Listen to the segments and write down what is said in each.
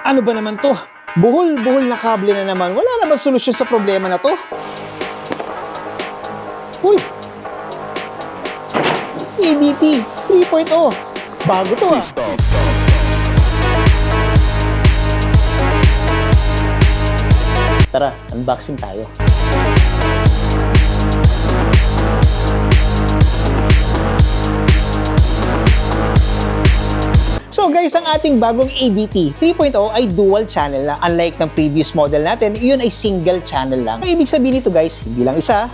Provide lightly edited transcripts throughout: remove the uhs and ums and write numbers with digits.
Ano ba naman to? Buhol-buhol na kable na naman. Wala naman solusyon sa problema na to. Uy! ADT 3.0. Bago to ah. Tara, unboxing tayo. So guys, ang ating bagong ADT 3.0 ay dual channel na. Unlike ng previous model natin, yun ay single channel lang. Ang ibig sabihin nito guys, hindi lang isa,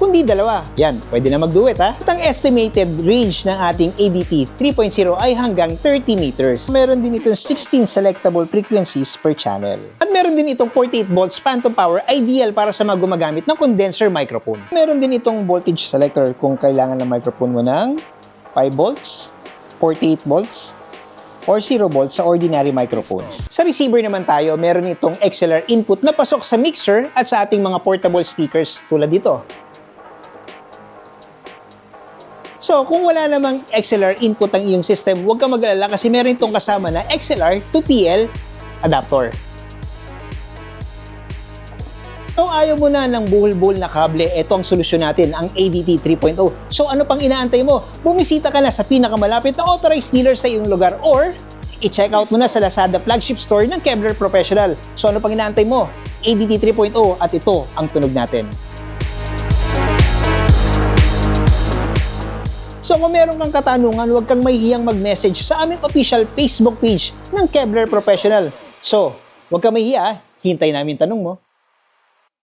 kundi dalawa. Yan, pwede na mag-duet ha. At ang estimated range ng ating ADT 3.0 ay hanggang 30 meters. Meron din itong 16 selectable frequencies per channel. At meron din itong 48 volts phantom power, ideal para sa mga gumagamit ng condenser microphone. Meron din itong voltage selector kung kailangan ng microphone mo ng 5 volts, 48 volts, or 0 volts sa ordinary microphones. Sa receiver naman tayo, meron itong XLR input na pasok sa mixer at sa ating mga portable speakers tulad dito. So, kung wala namang XLR input ang iyong system, huwag kang mag-alala kasi meron itong kasama na XLR to PL adapter. Kung ayaw mo na ng buhol-buhol na kable, ito ang solusyon natin, ang ADT 3.0. So ano pang inaantay mo? Bumisita ka na sa pinakamalapit na authorized dealer sa iyong lugar or i-check out mo na sa Lazada flagship store ng Kevlar Professional. So ano pang inaantay mo? ADT 3.0 at ito ang tunog natin. So kung meron kang katanungan, huwag kang mahihiyang mag-message sa aming official Facebook page ng Kevlar Professional. So, huwag kang mahihiya, hintay namin tanong mo.